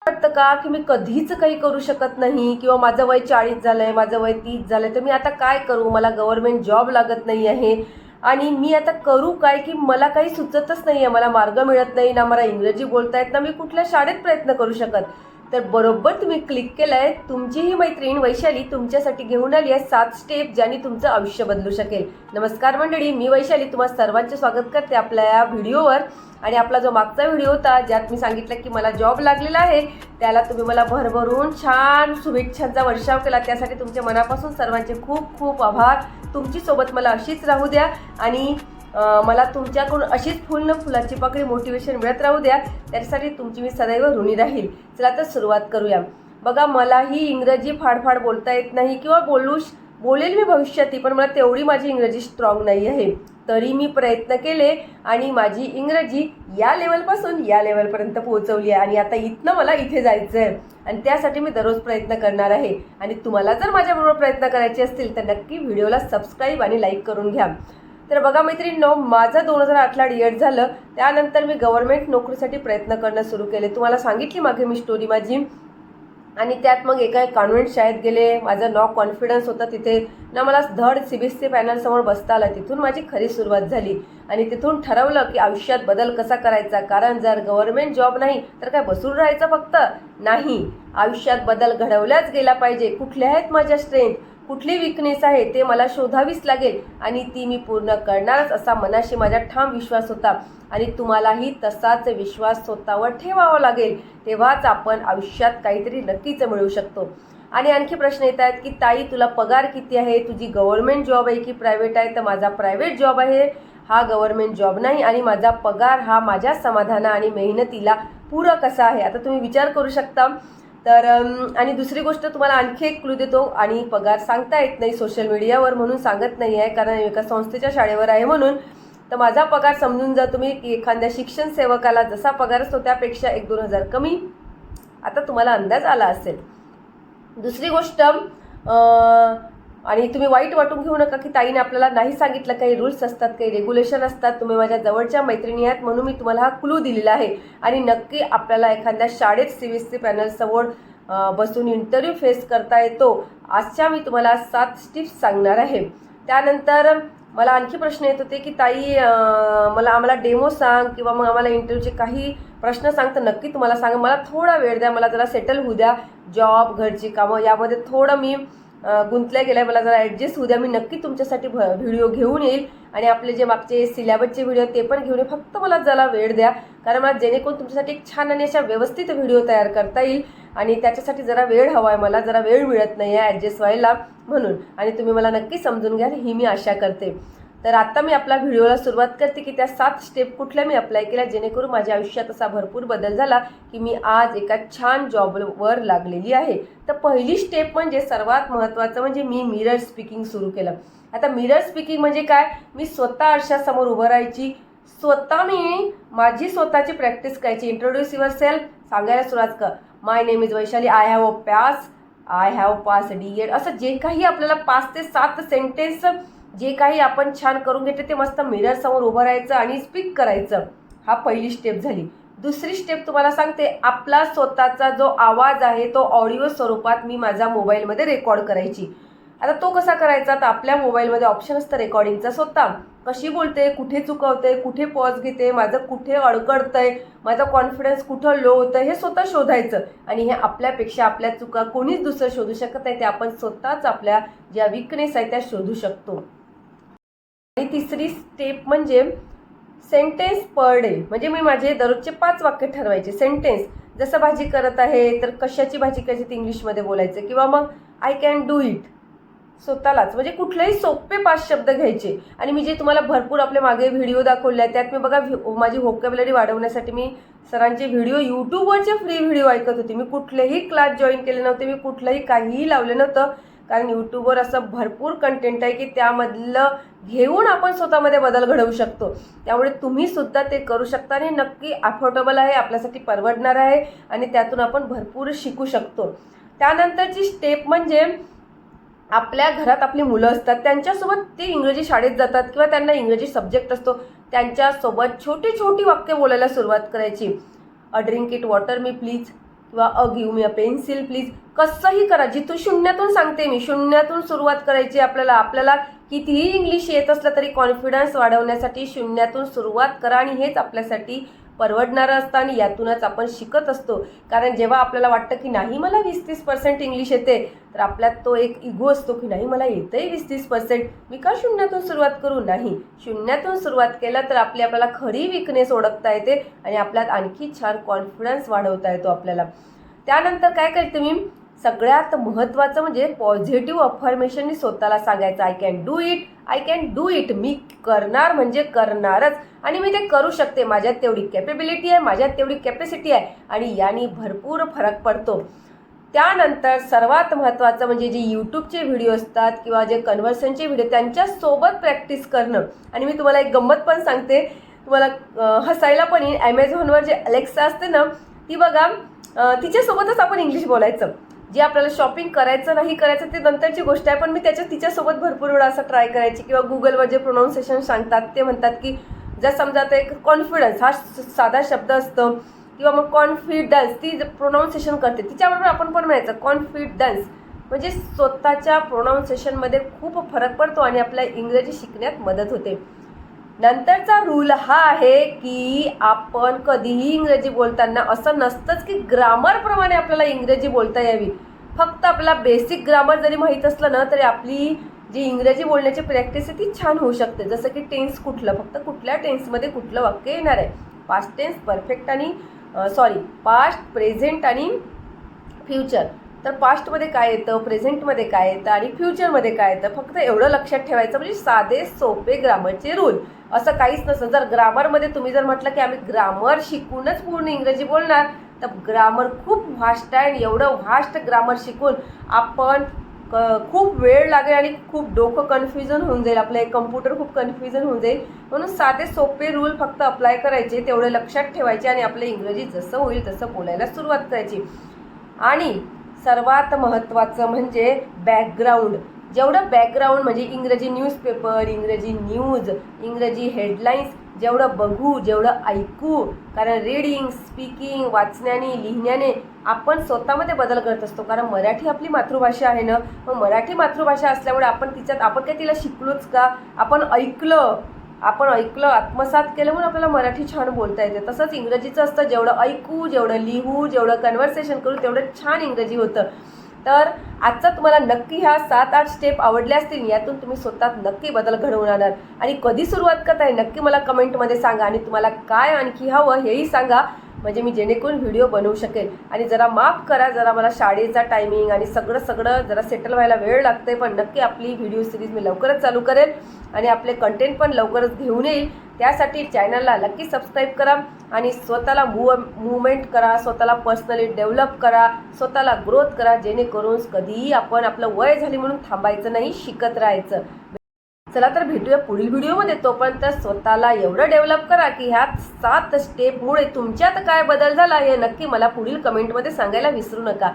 वाटतं का की मी कधीच काही करू शकत नाही किंवा माझं वय 40 झालंय, माझं वय 30 झालंय, तर मी आता काय करू, मला गव्हर्नमेंट जॉब लागत नाही आहे आणि मी आता करू काय की मला काही सुचतच नाही आहे, मला मार्ग मिळत नाही, ना मला इंग्रजी बोलता येत, ना मी कुठल्या शाळेत प्रयत्न करू शकत. तर बरोबर तुम्ही क्लिक केलं आहे. तुमची ही मैत्रीण वैशाली तुमच्यासाठी घेऊन आली आहे 7 स्टेप ज्याने तुमचं आयुष्य बदलू शकेल. नमस्कार मंडळी, मी वैशाली तुम्हा सर्वांचे स्वागत करते आपल्या या व्हिडिओवर. आणि आपला जो मागचा व्हिडिओ होता ज्यात मी सांगितलं की मला जॉब लागलेला आहे, त्याला तुम्ही मला भरभरून छान शुभेच्छांचा वर्षाव केला. त्यासाठी तुमच्या मनापासून सर्वांचे खूप खूप आभार. तुमची सोबत मला अशीच राहू द्या आणि मला तुमच्याकडून अशीच फुल न फुलाची पाकळी मोटिवेशन मिळत राहू द्या. त्याच्यासाठी तुमची मी सदैव ऋणी राहील. चला तर सुरुवात करूया. बघा, मलाही इंग्रजी फाडफाड बोलता येत नाही किंवा बोलेल मी भविष्यातही, पण मला तेवढी माझी इंग्रजी स्ट्रॉंग नाही आहे. तरी मी प्रयत्न केले आणि माझी इंग्रजी या लेवलपासून या लेवलपर्यंत पोहोचवली आहे आणि आता इथनं मला इथे जायचं आहे आणि त्यासाठी मी दररोज प्रयत्न करणार आहे. आणि तुम्हाला जर माझ्याबरोबर प्रयत्न करायचे असतील तर नक्की व्हिडिओला सबस्क्राईब आणि लाईक करून घ्या. तर बघा मैत्रिणींनो, माझं 2008ला डी.एड झालं. त्यानंतर मी गव्हर्नमेंट नोकरीसाठी प्रयत्न करणं सुरू केले. तुम्हाला सांगितली मागे मी स्टोरी माझी. आणि त्यात मग एका कॉन्व्हेंट शाळेत गेले. माझं नो कॉन्फिडन्स होता तिथे ना, मला धड CBSE पॅनलसमोर बसता आलं. तिथून माझी खरी सुरुवात झाली आणि तिथून ठरवलं की आयुष्यात बदल कसा करायचा. कारण जर गव्हर्नमेंट जॉब नाही तर काय बसून राहायचं फक्त नाही, आयुष्यात बदल घडवल्याच गेला पाहिजे. कुठल्या आहेत माझ्या स्ट्रेंथ, कुठली विकनेस आहे ते मला शोधावीच लागेल आणि ती मी पूर्ण करणारच असा मनाशी माझा ठाम विश्वास होता. आणि तुम्हालाही तसाच विश्वास स्वतःवर ठेवावा लागेल, तेव्हाच आपण आयुष्यात काहीतरी नक्कीच मिळवू शकतो. आणि आणखी प्रश्न येत आहेत की ताई, तुला पगार किती आहे, तुझी गव्हर्नमेंट जॉब आहे की प्रायव्हेट आहे. तर माझा प्रायव्हेट जॉब आहे, हा गव्हर्नमेंट जॉब नाही. आणि माझा पगार हा माझ्या समाधाना आणि मेहनतीला पूरक कसा आहे. आता तुम्ही विचार करू शकता. तर आणि दुसरी गोष्ट तुम्हाला आणखी एक क्लू देतो. आणि पगार सांगता येत नाही सोशल मीडियावर म्हणून सांगत नाही आहे, कारण एका संस्थेच्या शाळेवर आहे म्हणून. तर माझा पगार समजून जा तुम्ही की एखाद्या शिक्षण सेवकाला जसा पगार असतो त्यापेक्षा 1-2 हजार कमी. आता तुम्हाला अंदाज आला असेल. दुसरी गोष्ट, आणि तुम्ही वाईट वाटून घेऊ नका की ताईने आपल्याला नाही सांगितलं. काही रूल्स असतात, काही रेग्युलेशन असतात. तुम्ही माझ्या जवळच्या मैत्रिणी आहात म्हणून मी तुम्हाला हा क्लू दिलेला आहे. आणि नक्की आपल्याला एखाद्या शाळेत CBSE पॅनलसमोर बसून इंटरव्ह्यू फेस करता येतो. आजच्या मी तुम्हाला 7 टिप्स सांगणार आहे. त्यानंतर मला आणखी प्रश्न येत होते की ताई, आम्हाला डेमो सांग किंवा मग आम्हाला इंटरव्ह्यूचे काही प्रश्न सांग. तर नक्की तुम्हाला सांग. मला थोडा वेळ द्या, मला जरा सेटल होऊ द्या. जॉब, घरची कामं यामध्ये थोडं मी गुंतल्या गेल्या, मला जरा ॲडजस्ट होऊ द्या. मी नक्की तुमच्यासाठी व्हिडिओ घेऊन येईल आणि आपले जे मागचे सिलेबसचे व्हिडिओ ते पण घेऊन येईल. फक्त मला जरा वेळ द्या, कारण मला जेणेकरून तुमच्यासाठी एक छान आणि अशा व्यवस्थित व्हिडिओ तयार करता येईल. आणि त्याच्यासाठी जरा वेळ हवा आहे, मला जरा वेळ मिळत नाही आहे ॲडजस्ट व्हायला म्हणून. आणि तुम्ही मला नक्की समजून घ्या ही मी आशा करते. तर आता मी आपल्या व्हिडिओला सुरुवात करते की त्या 7 स्टेप कुठल्या मी अप्लाय केल्या जेणेकरून माझ्या आयुष्यात असा भरपूर बदल झाला की मी आज एका छान जॉबवर लागलेली आहे. तर पहिली स्टेप म्हणजे सर्वात महत्त्वाचं म्हणजे मी मिरर स्पीकिंग सुरू केलं. आता मिरर स्पीकिंग म्हणजे काय, मी स्वतः आरशासमोर उभं राहायची, स्वतःने माझी स्वतःची प्रॅक्टिस करायची. इंट्रोड्यूस युअर सेल्फ सांगायला सुरुवात कर. My name is Vaishali, I have pass D.ED. असं जे काही आपल्याला 5 ते 7 सेंटेन्स जे काही आपण छान करून घेते ते मस्त मिरर समोर उभं राहायचं आणि स्पीक करायचं. हा पहिली स्टेप झाली. दुसरी स्टेप तुम्हाला सांगते, आपला स्वतःचा जो आवाज आहे तो ऑडिओ स्वरूपात मी माझ्या मोबाईलमध्ये रेकॉर्ड करायची. आता तो कसा करायचा, तर आपल्या मोबाईलमध्ये ऑप्शन असतं रेकॉर्डिंगचा. स्वतः कशी बोलते, कुठे चुकवते, कुठे पॉज घेते, माझं कुठे अडकडतंय, माझा कॉन्फिडन्स कुठं लो होतं हे स्वतः शोधायचं. आणि हे आपल्यापेक्षा आपल्या चुका कोणीच दुसरं शोधू शकत नाही. ते आपण स्वतःच आपल्या ज्या विकनेस आहेत त्या शोधू शकतो. आणि तिसरी स्टेप म्हणजे सेंटेन्स पर डे. म्हणजे मी माझे दररोजचे 5 वाक्य ठरवायचे. सेंटेन्स जसं भाजी करत आहे तर कशाची भाजी करायची ते इंग्लिशमध्ये बोलायचं, किंवा मग आय कॅन डू इट स्वतःलाच. म्हणजे कुठलेही सोपे 5 शब्द घ्यायचे. आणि मी जे तुम्हाला भरपूर आपले मागे व्हिडिओ दाखवले आहेत त्यात मी बघा माझी व्होकॅब्युलरी वाढवण्यासाठी मी सरांचे व्हिडिओ यूट्यूबवरचे फ्री व्हिडिओ ऐकत होते. मी कुठलेही क्लास जॉईन केले नव्हते, मी कुठलंही काहीही लावलं नव्हतं. कारण यूट्यूबवर असं भरपूर कंटेंट आहे की त्यामधलं घेऊन आपण स्वतःमध्ये बदल घडवू शकतो. त्यामुळे तुम्हीसुद्धा ते करू शकता आणि नक्की अफोर्डेबल आहे, आपल्यासाठी परवडणार आहे आणि त्यातून आपण भरपूर शिकू शकतो. त्यानंतरची स्टेप म्हणजे आपल्या घरात आपली मुलं असतात, त्यांच्यासोबत ते इंग्रजी शाळेत जातात किंवा त्यांना इंग्रजी सब्जेक्ट असतो, त्यांच्यासोबत छोटी छोटी वाक्य बोलायला सुरुवात करायची. A drink it water me please, किंवा give me a pencil please, कसंही करा. जिथून शून्यातून सांगते मी, शून्यातून सुरुवात करायची आपल्याला कितीही इंग्लिश येत असलं तरी कॉन्फिडन्स वाढवण्यासाठी शून्यातून सुरुवात करा. आणि हेच आपल्यासाठी परवडणारं असतं आणि यातूनच आपण शिकत असतो. कारण जेव्हा आपल्याला वाटतं की नाही मला 20-30% इंग्लिश येते, तर आपल्यात तो एक इगो असतो की नाही मला येतंय 20-30%, मी का शून्यातून सुरुवात करू. नाही, शून्यातून सुरुवात केलं तर आपल्याला खरी विकनेस ओळखता येते आणि आपल्यात आणखी छान कॉन्फिडन्स वाढवता येतो आपल्याला. त्यानंतर काय करते मी, सगळ्यात महत्त्वाचं म्हणजे पॉझिटिव्ह अफर्मेशननी स्वतःला सांगायचं, I can do it, I can do it. मी करणार म्हणजे करणारच आणि मी ते करू शकते. माझ्यात तेवढी कॅपेबिलिटी आहे, माझ्यात तेवढी कॅपॅसिटी आहे आणि याने भरपूर फरक पडतो. त्यानंतर सर्वात महत्त्वाचं म्हणजे जे यूट्यूबचे व्हिडिओ असतात किंवा जे कन्व्हर्सेशनचे व्हिडिओ त्यांच्यासोबत प्रॅक्टिस करणं. आणि मी तुम्हाला एक गंमत पण सांगते, तुम्हाला हसायला पण येईल. ॲमेझॉनवर जे अलेक्सा असते ना, ती बघा, तिच्यासोबतच आपण इंग्लिश बोलायचं. जे आपल्याला शॉपिंग करायचं नाही करायचं ते नंतरची गोष्ट आहे, पण मी तिच्यासोबत भरपूर वेळा असं ट्राय करायची. किंवा गुगलवर जे प्रोनाऊन्सिएशन सांगतात ते म्हणतात की जर समजा आता एक कॉन्फिडन्स हा साधा शब्द असतो किंवा मग कॉन्फिडन्स ती प्रोनाऊन्सिएशन करते, तिच्याबरोबर आपण पण म्हणायचं कॉन्फिडन्स. म्हणजे स्वतःच्या प्रोनाऊन्सिएशनमध्ये खूप फरक पडतो आणि आपल्या इंग्रजी शिकण्यात मदत होते. नंतरचा रूल हा आहे की आपण कधीही इंग्रजी बोलताना असं नसतंच की ग्रामरप्रमाणे आपल्याला इंग्रजी बोलता यावी. फक्त आपला बेसिक ग्रामर जरी माहीत असलं ना तरी आपली जी इंग्रजी बोलण्याची प्रॅक्टिस आहे ती छान होऊ शकते. जसं की टेन्स कुठलं, फक्त कुठल्या टेन्समध्ये कुठलं वाक्य येणार आहे. पास्ट टेन्स, परफेक्ट आणि पास्ट, प्रेझेंट आणि फ्युचर. तर पास्टमध्ये काय येतं, प्रेझेंटमध्ये काय येतं आणि फ्युचरमध्ये काय येतं, फक्त एवढं लक्षात ठेवायचं. म्हणजे साधे सोपे ग्रामरचे रूल, असं काहीच नसतं. जर ग्रामरमध्ये तुम्ही जर म्हटलं की आम्ही ग्रामर शिकूनच पूर्ण इंग्रजी बोलणार, तर ग्रामर खूप व्हास्ट आहे आणि एवढं व्हास्ट ग्रामर शिकून आपण खूप वेळ लागेल आणि खूप डोकं कन्फ्युजन होऊन जाईल, आपलं एक कम्प्युटर खूप कन्फ्युजन होऊन जाईल. म्हणून साधे सोपे रूल फक्त अप्लाय करायचे, तेवढे लक्षात ठेवायचे आणि आपलं इंग्रजी जसं होईल तसं बोलायला सुरुवात करायची. आणि सर्वात महत्त्वाचं म्हणजे बॅकग्राऊंड. जेवढं बॅकग्राऊंड म्हणजे इंग्रजी न्यूजपेपर, इंग्रजी न्यूज, इंग्रजी हेडलाईन्स जेवढं बघू, जेवढं ऐकू, कारण रीडिंग, स्पीकिंग, वाचण्याने, लिहिण्याने आपण स्वतःमध्ये बदल करत असतो. कारण मराठी आपली मातृभाषा आहे ना, मग मराठी मातृभाषा असल्यामुळे आपण काय तिला शिकलोच का, आपण ऐकलं, आत्मसात केलं म्हणून आपल्याला मराठी छान बोलता येते. तसंच इंग्रजीचं असतं, जेवढं ऐकू, जेवढं लिहू, जेवढं कन्व्हर्सेशन करू तेवढं छान इंग्रजी होतं. तर आजचा तुम्हाला नक्की ह्या 7-8 स्टेप आवडल्या असतील, यातून तुम्ही स्वतः नक्की बदल घडवून आणणार. आणि कधी सुरुवात करत आहे नक्की मला कमेंटमध्ये सांगा आणि तुम्हाला काय आणखी हवं हेही सांगा, म्हणजे मी जेणेकरून व्हिडिओ बनवू शकेल. आणि जरा माफ करा, जरा मला शाळेचा टायमिंग आणि सगळं जरा सेटल व्हायला वेळ लागते, पण नक्की आपली व्हिडिओ सिरीज मी लवकरच चालू करेल आणि आपले कंटेंट पण लवकरच घेऊन येईल. त्यासाठी चॅनलला नक्की सबस्क्राईब करा आणि स्वतःला मूवमेंट करा, स्वतःला पर्सनली डेव्हलप करा, स्वतःला ग्रोथ करा, जेणेकरून कधीही आपण आपलं वय झाली म्हणून थांबायचं नाही, शिकत राहायचं. चला तर भेटूया पुढील व्हिडिओमध्ये. तोपर्यंत स्वतःला एवढं डेव्हलप करा की ह्या 7 स्टेपमुळे तुमच्यात काय बदल झाला हे नक्की मला पुढील कमेंटमध्ये सांगायला विसरू नका.